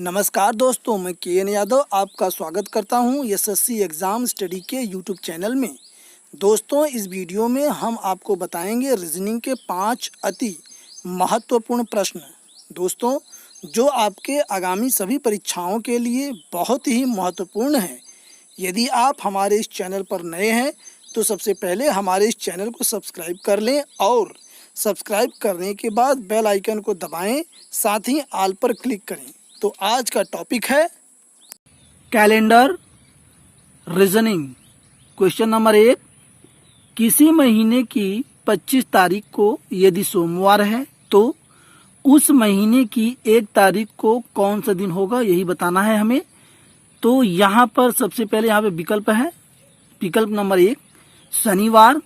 नमस्कार दोस्तों, मैं के एन यादव आपका स्वागत करता हूं एसएससी एग्ज़ाम स्टडी के यूट्यूब चैनल में। दोस्तों, इस वीडियो में हम आपको बताएंगे रीजनिंग के 5 अति महत्वपूर्ण प्रश्न। दोस्तों, जो आपके आगामी सभी परीक्षाओं के लिए बहुत ही महत्वपूर्ण हैं। यदि आप हमारे इस चैनल पर नए हैं तो सबसे पहले हमारे इस चैनल को सब्सक्राइब कर लें और सब्सक्राइब करने के बाद बेल आइकन को दबाएं, साथ ही ऑल पर क्लिक करें। तो आज का टॉपिक है कैलेंडर रीजनिंग। क्वेश्चन नंबर 1, किसी महीने की 25 तारीख को यदि सोमवार है तो उस महीने की 1 तारीख को कौन सा दिन होगा, यही बताना है हमें। तो यहाँ पर सबसे पहले यहाँ पे विकल्प है। विकल्प नंबर 1 शनिवार,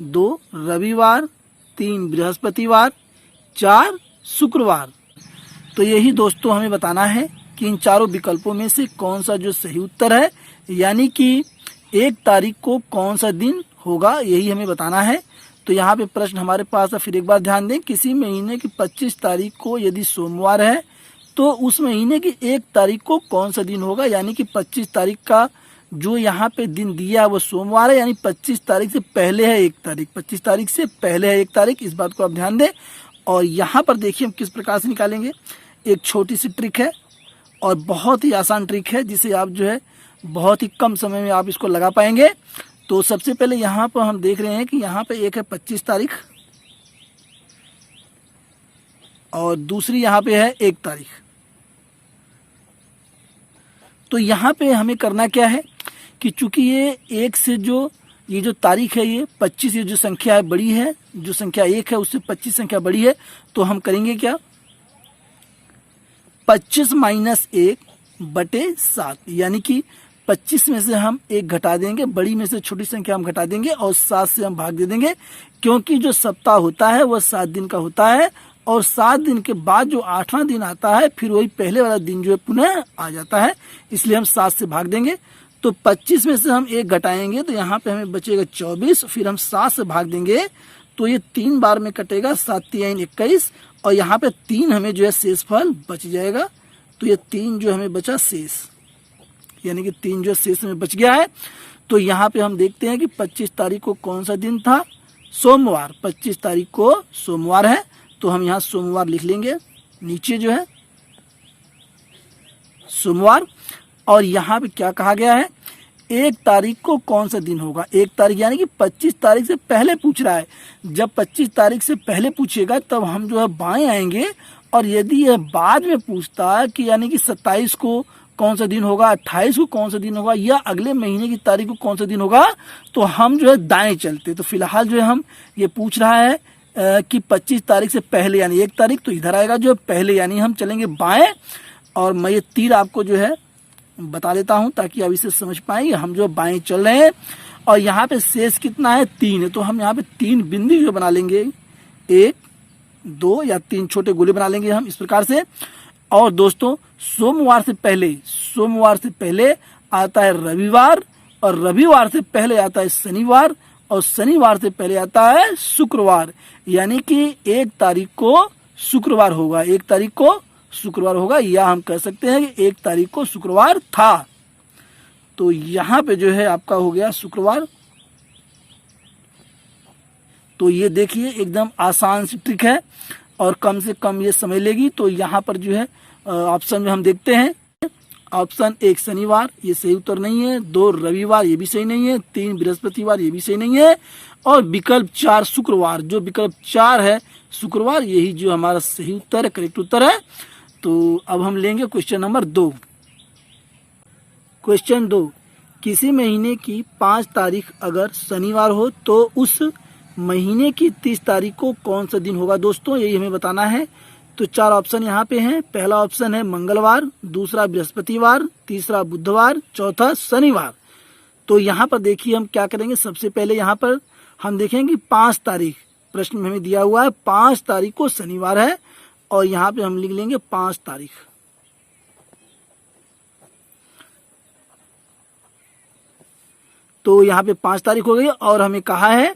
2 रविवार, 3 बृहस्पतिवार, 4 शुक्रवार। तो यही दोस्तों हमें बताना है कि इन चारों विकल्पों में से कौन सा जो सही उत्तर है, यानी कि 1 तारीख को कौन सा दिन होगा, यही हमें बताना है। तो यहाँ पे प्रश्न हमारे पास है, फिर एक बार ध्यान दें। किसी महीने की 25 तारीख को यदि सोमवार है तो उस महीने की 1 तारीख को कौन सा दिन होगा, यानी कि 25 तारीख का जो यहाँ पे दिन दिया है वो सोमवार है, यानी 25 तारीख से पहले है 1 तारीख। 25 तारीख से पहले है 1 तारीख, इस बात को आप ध्यान दें। और यहाँ पर देखिए हम किस प्रकार से निकालेंगे। एक छोटी सी ट्रिक है और बहुत ही आसान ट्रिक है, जिसे आप जो है बहुत ही कम समय में आप इसको लगा पाएंगे। तो सबसे पहले यहाँ पर हम देख रहे हैं कि यहाँ पे एक है 25 तारीख और दूसरी यहाँ पे है 1 तारीख। तो यहाँ पे हमें करना क्या है कि चूंकि ये 1 से ये जो तारीख है, ये 25, ये जो संख्या है बड़ी है, जो संख्या 1 है उससे 25 संख्या बड़ी है। तो हम करेंगे क्या, 25 माइनस 1 बटे 7, यानी कि 25 में से हम 1 घटा देंगे, बड़ी में से छोटी संख्या हम घटा देंगे और 7 से हम भाग दे देंगे। क्योंकि जो सप्ताह होता है वह 7 दिन का होता है और 7 दिन के बाद जो 8वां दिन आता है फिर वही पहले वाला दिन जो है पुनः आ जाता है, इसलिए हम 7 से भाग देंगे। तो 25 में से हम 1 घटाएंगे तो यहाँ पे हमें बचेगा 24, फिर हम 7 से भाग देंगे तो ये 3 बार में कटेगा, 7 3 21 और यहाँ पे 3 हमें जो है शेष फल बच जाएगा। तो ये 3 जो हमें बचा शेष, यानी कि 3 जो शेष में बच गया है। तो यहाँ पे हम देखते हैं कि 25 तारीख को कौन सा दिन था, सोमवार। 25 तारीख को सोमवार है, तो हम यहाँ सोमवार लिख लेंगे, नीचे जो है सोमवार। और यहाँ पे क्या कहा गया है, 1 तारीख को कौन सा दिन होगा। 1 तारीख यानी कि 25 तारीख से पहले पूछ रहा है। जब 25 तारीख से पहले पूछेगा तब हम जो है बाएं आएंगे, और यदि यह बाद में पूछता है कि यानी कि 27 को कौन सा दिन होगा, 28 को कौन सा दिन होगा, या अगले महीने की तारीख को कौन सा दिन होगा, तो हम जो है दाएं चलते। तो फिलहाल जो है हम ये पूछ रहा है कि 25 तारीख से पहले यानी 1 तारीख, तो इधर आएगा जो है पहले, यानी हम चलेंगे बाएं। और मैं ये तीर आपको जो है बता देता हूं ताकि आप इसे समझ पाएं। हम जो बाएं चल रहे हैं और यहाँ पे शेष कितना है, 3 है। तो हम यहाँ पे 3 बिंदु जो बना लेंगे, 1 2 या 3 छोटे गोले बना लेंगे हम इस प्रकार से। और दोस्तों, सोमवार से पहले आता है रविवार, और रविवार से पहले आता है शनिवार, और शनिवार से पहले आता है शुक्रवार, यानी कि 1 तारीख को शुक्रवार होगा। 1 तारीख को शुक्रवार होगा, या हम कह सकते हैं कि 1 तारीख को शुक्रवार था। तो यहाँ पे जो है आपका हो गया शुक्रवार। तो ये देखिए एकदम आसान सी ट्रिक है और कम से कम ये समझ लेगी। तो यहाँ पर जो है ऑप्शन में हम देखते हैं, ऑप्शन 1 शनिवार, ये सही उत्तर नहीं है। 2 रविवार, ये भी सही नहीं है। 3 बृहस्पतिवार, ये भी सही नहीं है। और विकल्प 4 शुक्रवार, जो विकल्प 4 है शुक्रवार, यही जो हमारा सही उत्तर है, करेक्ट उत्तर है। तो अब हम लेंगे क्वेश्चन नंबर 2। क्वेश्चन 2, किसी महीने की 5 तारीख अगर शनिवार हो तो उस महीने की 30 तारीख को कौन सा दिन होगा। दोस्तों, यही हमें बताना है। तो 4 ऑप्शन यहाँ पे हैं। पहला ऑप्शन है मंगलवार, दूसरा बृहस्पतिवार, तीसरा बुधवार, चौथा शनिवार। तो यहाँ पर देखिए हम क्या करेंगे, सबसे पहले यहाँ पर हम देखेंगे 5 तारीख, प्रश्न में हमें दिया हुआ है 5 तारीख को शनिवार है, और यहाँ पे हम लिख लेंगे 5 तारीख। तो यहाँ पे 5 तारीख हो गई, और हमें कहा है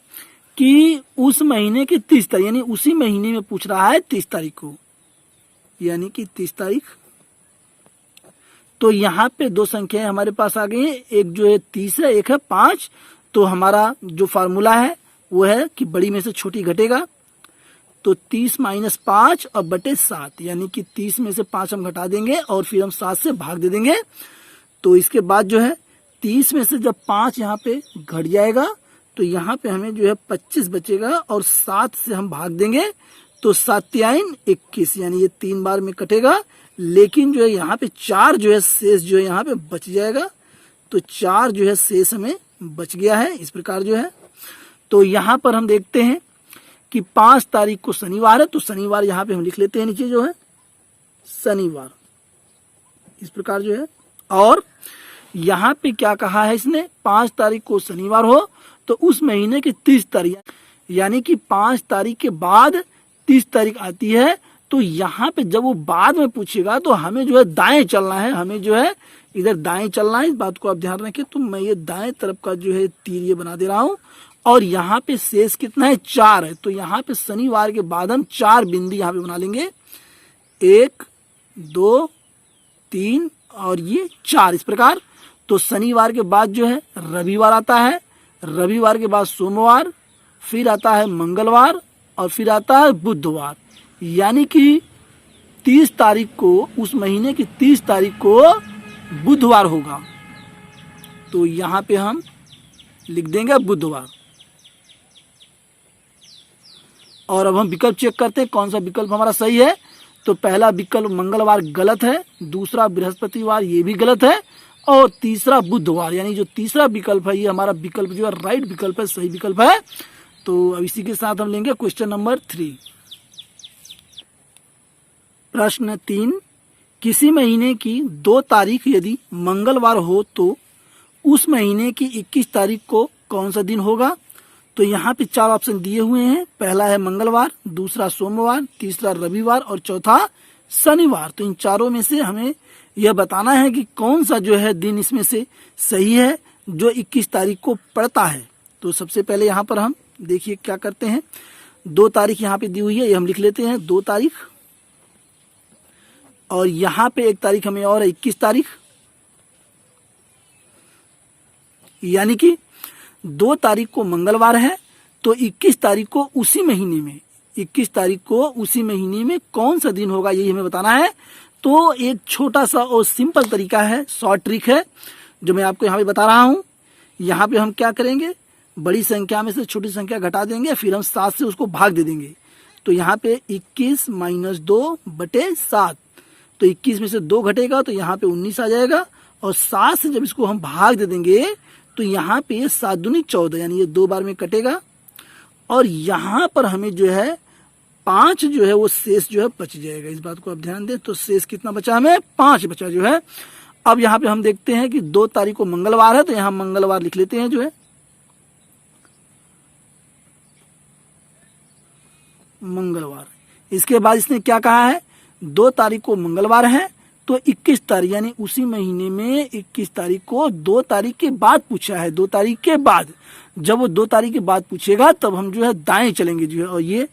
कि उस महीने की 30 तारीख, यानी उसी महीने में पूछ रहा है 30 तारीख को, यानी कि 30 तारीख तो यहाँ पे दो संख्याएं हमारे पास आ गई हैं, एक जो है 30 है, एक है 5। तो हमारा जो फार्मूला है वो है कि बड़ी में से छोटी घटेगा, तो 30 माइनस 5 और बटे 7, यानी कि 30 में से 5 हम घटा देंगे और फिर हम 7 से भाग दे देंगे। तो इसके बाद जो है 30 में से जब 5 यहाँ पे घट जाएगा तो यहाँ पे हमें जो है 25 बचेगा और 7 से हम भाग देंगे, तो 7 तियाइन 21, यानी ये 3 बार में कटेगा। लेकिन जो है यहाँ पे 4 जो है शेष जो है यहाँ पे बच जाएगा, तो 4 जो है शेष हमें बच गया है। इस प्रकार जो है, तो यहाँ पर हम देखते हैं कि 5 तारीख को शनिवार है, तो शनिवार यहाँ पे हम लिख लेते हैं नीचे जो है शनिवार, इस प्रकार जो है। और यहाँ पे क्या कहा है इसने, 5 तारीख को शनिवार हो तो उस महीने की 30 तारीख, यानी कि 5 तारीख के बाद 30 तारीख आती है। तो यहाँ पे जब वो बाद में पूछेगा तो हमें जो है दाएं चलना है, हमें जो है इधर दाएं चलना है, इस बात को आप ध्यान रखें। तो मैं ये दाएं तरफ का जो है तीर ये बना दे रहा हूँ, और यहाँ पे शेष कितना है, 4 है। तो यहाँ पे शनिवार के बाद हम 4 बिंदी यहाँ पे बना लेंगे, 1 2 3 और ये 4, इस प्रकार। तो शनिवार के बाद जो है रविवार आता है, रविवार के बाद सोमवार, फिर आता है मंगलवार और फिर आता है बुधवार, यानी कि 30 तारीख को, उस महीने की 30 तारीख को बुधवार होगा। तो यहाँ पे हम लिख देंगे बुधवार। और अब हम विकल्प चेक करते हैं कौन सा विकल्प हमारा सही है। तो पहला विकल्प मंगलवार गलत है, दूसरा बृहस्पतिवार ये भी गलत है, और तीसरा बुधवार, यानी जो तीसरा विकल्प है ये हमारा विकल्प जो है राइट विकल्प है, सही विकल्प है। तो अब इसी के साथ हम लेंगे क्वेश्चन नंबर 3। प्रश्न 3, किसी महीने की 2 तारीख यदि मंगलवार हो तो उस महीने की 21 तारीख को कौन सा दिन होगा। तो यहाँ पे 4 ऑप्शन दिए हुए हैं, पहला है मंगलवार, दूसरा सोमवार, तीसरा रविवार और चौथा शनिवार। तो इन चारों में से हमें यह बताना है कि कौन सा जो है दिन इसमें से सही है जो 21 तारीख को पड़ता है। तो सबसे पहले यहाँ पर हम देखिए क्या करते हैं, 2 तारीख यहाँ पे दी हुई है, ये हम लिख लेते हैं 2 तारीख, और यहाँ पे 1 तारीख हमें और है 21 तारीख, यानी कि 2 तारीख को मंगलवार है तो 21 तारीख को उसी महीने में, 21 तारीख को उसी महीने में कौन सा दिन होगा यही हमें बताना है। तो एक छोटा सा और सिंपल तरीका है, शॉर्ट ट्रिक है जो मैं आपको यहाँ पे बता रहा हूँ। यहाँ पे हम क्या करेंगे, बड़ी संख्या में से छोटी संख्या घटा देंगे, फिर हम 7 से उसको भाग दे देंगे। तो यहाँ पे 21 माइनस 2 बटे 7, तो 21 में से 2 घटेगा तो यहाँ पे 19 आ जाएगा, और 7 से जब इसको हम भाग दे देंगे तो यहाँ पे 7 दूनी 14, यानी ये 2 बार में कटेगा। और यहाँ पर हमें जो है 5 जो है वो शेष जो है बच जाएगा, इस बात को आप ध्यान दें। तो शेष कितना बचा, हमें 5 बचा जो है। अब यहाँ पे हम देखते हैं कि 2 तारीख को मंगलवार है, तो यहाँ मंगलवार लिख लेते हैं जो है मंगलवार। इसके बाद इसने क्या कहा है, 2 तारीख को मंगलवार है तो 21 तारीख, यानी उसी महीने में 21 तारीख को 2 तारीख के बाद पूछा है, 2 तारीख के बाद। जब वो 2 तारीख के बाद पूछेगा तब हम जो है दाएं चलेंगे जो है, और ये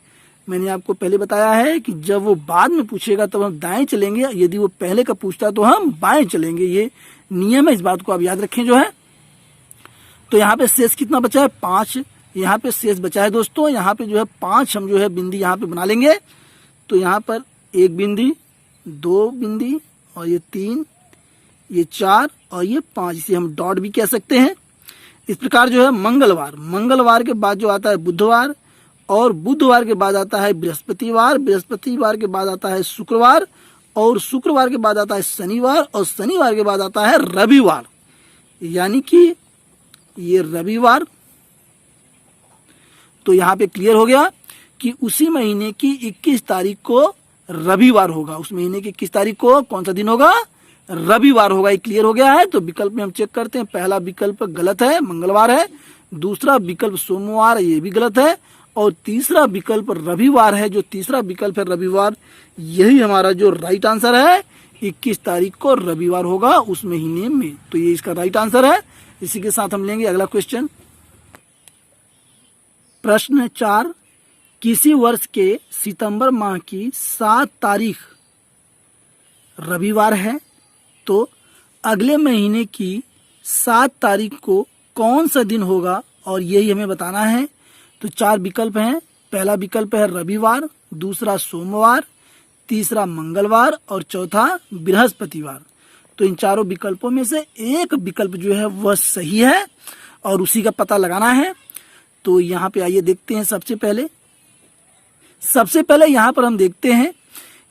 मैंने आपको पहले बताया है कि जब वो बाद में पूछेगा तब हम दाएं चलेंगे, यदि वो पहले का पूछता तो हम बाएं चलेंगे, ये नियम है, इस बात को आप याद रखें जो है। तो यहाँ पे शेष कितना बचा है, 5 यहाँ पे शेष बचा है दोस्तों। यहाँ पे जो है 5 हम जो है बिंदी यहाँ पे बना लेंगे। तो यहाँ पर 1 बिंदी, 2 बिंदी, और ये 3, ये 4 और ये 5, इसे हम डॉट भी कह सकते हैं। इस प्रकार जो है मंगलवार, मंगलवार के बाद जो आता है बुधवार, और बुधवार के बाद आता है बृहस्पतिवार, बृहस्पतिवार के बाद आता है शुक्रवार, और शुक्रवार के बाद आता है शनिवार, और शनिवार के बाद आता है रविवार, यानी कि ये रविवार। तो यहाँ पे क्लियर हो गया कि उसी महीने की 21 तारीख को रविवार होगा, उस महीने की 21 तारीख को कौन सा दिन होगा, रविवार होगा। ये क्लियर हो गया है। तो विकल्प में हम चेक करते हैं, पहला विकल्प गलत है, मंगलवार है, दूसरा विकल्प सोमवार, ये भी गलत है, और तीसरा विकल्प रविवार है। जो तीसरा विकल्प है रविवार, यही हमारा जो राइट आंसर है, 21 तारीख को रविवार होगा उस महीने में। तो ये इसका राइट आंसर है। इसी के साथ हम लेंगे अगला क्वेश्चन। प्रश्न 4, किसी वर्ष के सितंबर माह की 7 तारीख रविवार है तो अगले महीने की 7 तारीख को कौन सा दिन होगा, और यही हमें बताना है। तो 4 विकल्प हैं। पहला विकल्प है रविवार, दूसरा सोमवार, तीसरा मंगलवार और चौथा बृहस्पतिवार। तो इन चारों विकल्पों में से एक विकल्प जो है वह सही है और उसी का पता लगाना है। तो यहाँ पे आइए देखते हैं। सबसे पहले यहाँ पर हम देखते हैं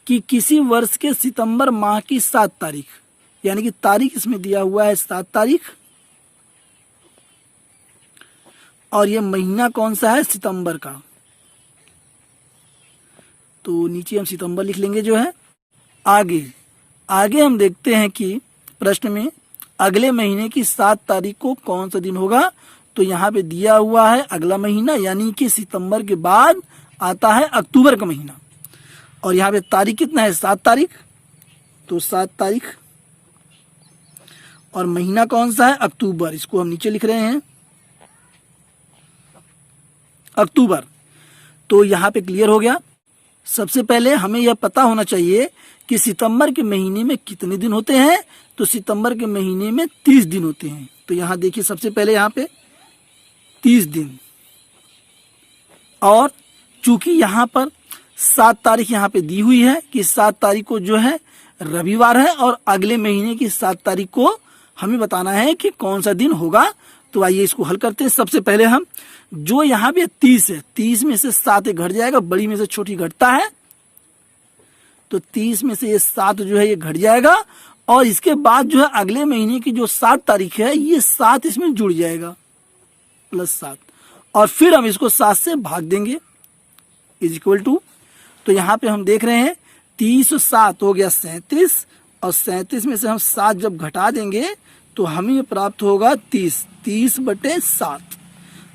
कि किसी वर्ष के सितंबर माह की 7 तारीख, यानी कि तारीख इसमें दिया हुआ है 7 तारीख, और ये महीना कौन सा है, सितंबर का। तो नीचे हम सितंबर लिख लेंगे जो है। आगे हम देखते हैं कि प्रश्न में अगले महीने की 7 तारीख को कौन सा दिन होगा। तो यहाँ पे दिया हुआ है अगला महीना, यानी कि सितंबर के बाद आता है अक्टूबर का महीना, और यहाँ पे तारीख कितना है, 7 तारीख। तो 7 तारीख, और महीना कौन सा है, अक्टूबर। इसको हम नीचे लिख रहे हैं अक्टूबर। तो यहाँ पे क्लियर हो गया। सबसे पहले हमें यह पता होना चाहिए कि सितंबर के महीने में कितने दिन होते हैं। तो सितंबर के महीने में 30 दिन होते हैं। तो यहाँ देखिए सबसे पहले यहाँ पे 30 दिन, और चूंकि यहाँ पर 7 तारीख यहाँ पे दी हुई है कि 7 तारीख को जो है रविवार है, और अगले महीने की 7 तारीख को हमें बताना है कि कौन सा दिन होगा। तो आइए इसको हल करते हैं। सबसे पहले हम जो यहाँ पे 30 है, 30 में से 7 घट जाएगा, बड़ी में से छोटी घटता है। तो 30 में से ये 7 जो है ये घट जाएगा, और इसके बाद जो है अगले महीने की जो 7 तारीख है ये 7 इसमें जुड़ जाएगा, +7, और फिर हम इसको 7 से भाग देंगे =। तो यहाँ पे हम देख रहे हैं 30 और 7 हो गया 37, और 37 में से हम 7 जब घटा देंगे तो हमें प्राप्त होगा 30/7।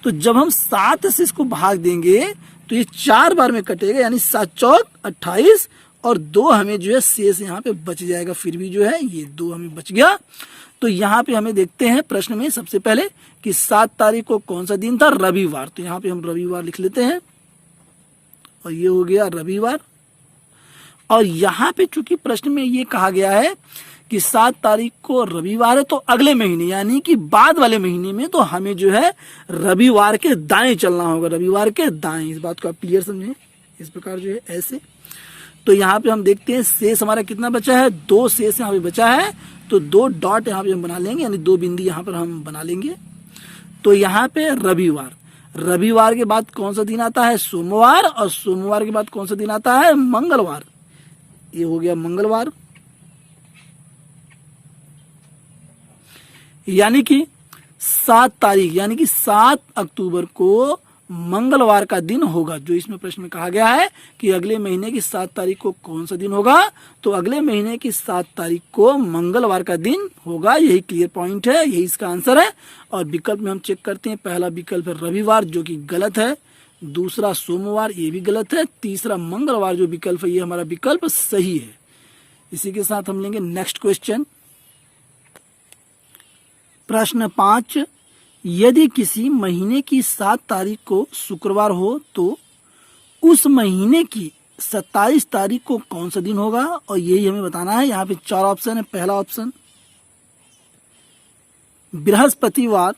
तो जब हम 7 से इसको भाग देंगे तो ये 4 बार में कटेगा, यानी 7 चौक 28, और 2 हमें जो है शेष यहाँ पे बच जाएगा। फिर भी जो है ये 2 हमें बच गया। तो यहाँ पे हमें देखते हैं प्रश्न में सबसे पहले कि 7 तारीख को कौन सा दिन था, रविवार। तो यहाँ पे हम रविवार लिख लेते हैं, और ये हो गया रविवार। और यहाँ पे चूंकि प्रश्न में ये कहा गया है कि 7 तारीख को रविवार है, तो अगले महीने यानी कि बाद वाले महीने में तो हमें जो है रविवार के दाएं चलना होगा, रविवार के दाएं। इस बात को आप क्लियर समझें, इस प्रकार जो है ऐसे। तो यहाँ पे हम देखते हैं शेष हमारा कितना बचा है, 2 शेष यहाँ पे बचा है। तो 2 डॉट यहाँ पे हम बना लेंगे, यानी 2 बिंदी यहाँ पर हम बना लेंगे। तो यहाँ पे रविवार के बाद कौन सा दिन आता है, सोमवार, और सोमवार के बाद कौन सा दिन आता है, मंगलवार। ये हो गया मंगलवार, यानी कि 7 तारीख यानी कि 7 अक्टूबर को मंगलवार का दिन होगा। जो इसमें प्रश्न में कहा गया है कि अगले महीने की 7 तारीख को कौन सा दिन होगा, तो अगले महीने की 7 तारीख को मंगलवार का दिन होगा। यही क्लियर पॉइंट है, यही इसका आंसर है। और विकल्प में हम चेक करते हैं। पहला विकल्प है रविवार, जो कि गलत है। दूसरा सोमवार, ये भी गलत है। तीसरा मंगलवार जो विकल्प है, ये हमारा विकल्प सही है। इसी के साथ हम लेंगे नेक्स्ट क्वेश्चन। प्रश्न 5, यदि किसी महीने की 7 तारीख को शुक्रवार हो तो उस महीने की 27 तारीख को कौन सा दिन होगा, और यही हमें बताना है। यहाँ पे 4 ऑप्शन है। पहला ऑप्शन बृहस्पतिवार,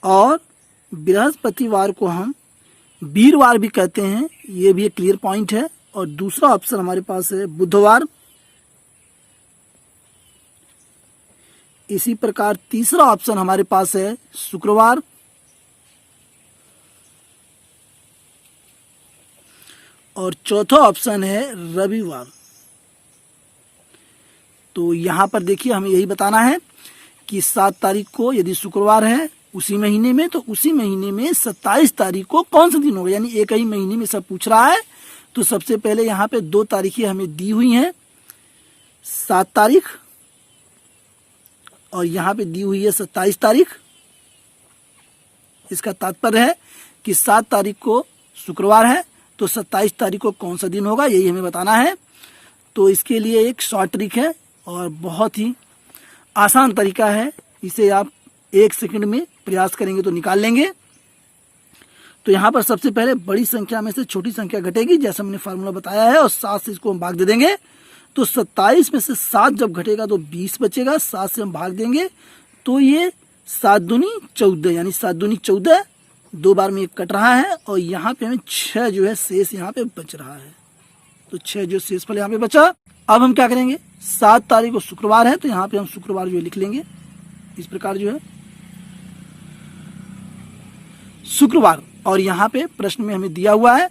और बृहस्पतिवार को हम वीरवार भी कहते हैं, ये भी एक क्लियर पॉइंट है। और दूसरा ऑप्शन हमारे पास है बुधवार। इसी प्रकार तीसरा ऑप्शन हमारे पास है शुक्रवार, और चौथा ऑप्शन है रविवार। तो यहां पर देखिए हमें यही बताना है कि 7 तारीख को यदि शुक्रवार है उसी महीने में, तो उसी महीने में 27 तारीख को कौन सा दिन होगा, यानी एक ही महीने में सब पूछ रहा है। तो सबसे पहले यहाँ पे 2 तारीखें हमें दी हुई हैं, 7 तारीख, और यहाँ पे दी हुई है 27 तारीख। इसका तात्पर्य है कि 7 तारीख को शुक्रवार है, तो 27 तारीख को कौन सा दिन होगा, यही हमें बताना है। तो इसके लिए एक शॉर्ट ट्रिक है और बहुत ही आसान तरीका है। इसे आप 1 सेकंड में प्रयास करेंगे तो निकाल लेंगे। तो यहाँ पर सबसे पहले बड़ी संख्या में से छोटी संख्या घटेगी, जैसा मैंने फार्मूला बताया है, और 7 से इसको हम भाग दे देंगे। तो 27 में से 7 जब घटेगा तो 20 बचेगा, 7 से हम भाग देंगे तो ये 7 दूनी 14, यानी 7 दूनी 14, 2 बार में 1 कट रहा है और यहाँ पे हमें 6 जो है शेष यहाँ पे बच रहा है। तो 6 जो शेष फल यहाँ पे बचा। अब हम क्या करेंगे, 7 तारीख को शुक्रवार है तो यहाँ पे हम शुक्रवार जो लिख लेंगे इस प्रकार जो है शुक्रवार। और यहाँ पे प्रश्न में हमें दिया हुआ है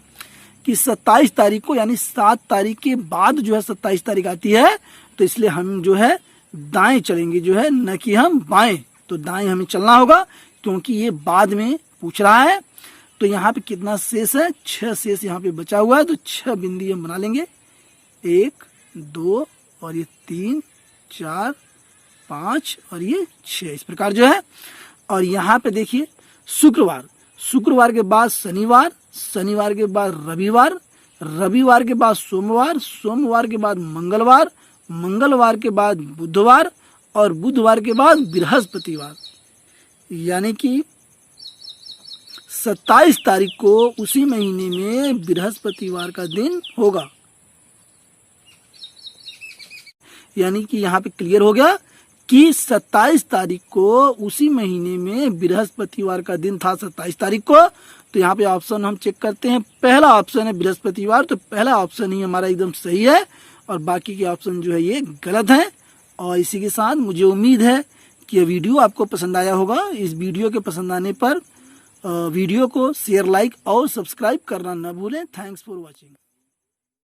कि 27 तारीख को, यानी 7 तारीख के बाद जो है 27 तारीख आती है, तो इसलिए हम जो है दाएं चलेंगे जो है, न कि हम बाएं। तो दाएं हमें चलना होगा क्योंकि ये बाद में पूछ रहा है। तो यहाँ पे कितना शेष है, 6 शेष यहाँ पे बचा हुआ है। तो 6 बिंदी हम बना लेंगे, 1 2 और ये 3 4 5 और ये 6, इस प्रकार जो है। और यहाँ पे देखिए शुक्रवार, शुक्रवार के बाद शनिवार, शनिवार के बाद रविवार, रविवार के बाद सोमवार, सोमवार के बाद मंगलवार, मंगलवार के बाद बुधवार और बुधवार के बाद बृहस्पतिवार। यानी कि 27 तारीख को उसी महीने में बृहस्पतिवार का दिन होगा। यानी कि यहाँ पे क्लियर हो गया कि 27 तारीख को उसी महीने में बृहस्पतिवार का दिन था, 27 तारीख को। तो यहाँ पे ऑप्शन हम चेक करते हैं, पहला ऑप्शन है बृहस्पतिवार, तो पहला ऑप्शन ही हमारा एकदम सही है और बाकी के ऑप्शन जो है ये गलत है। और इसी के साथ मुझे उम्मीद है कि ये वीडियो आपको पसंद आया होगा। इस वीडियो के पसंद आने पर वीडियो को शेयर, लाइक और सब्सक्राइब करना न भूलें। Thanks for watching.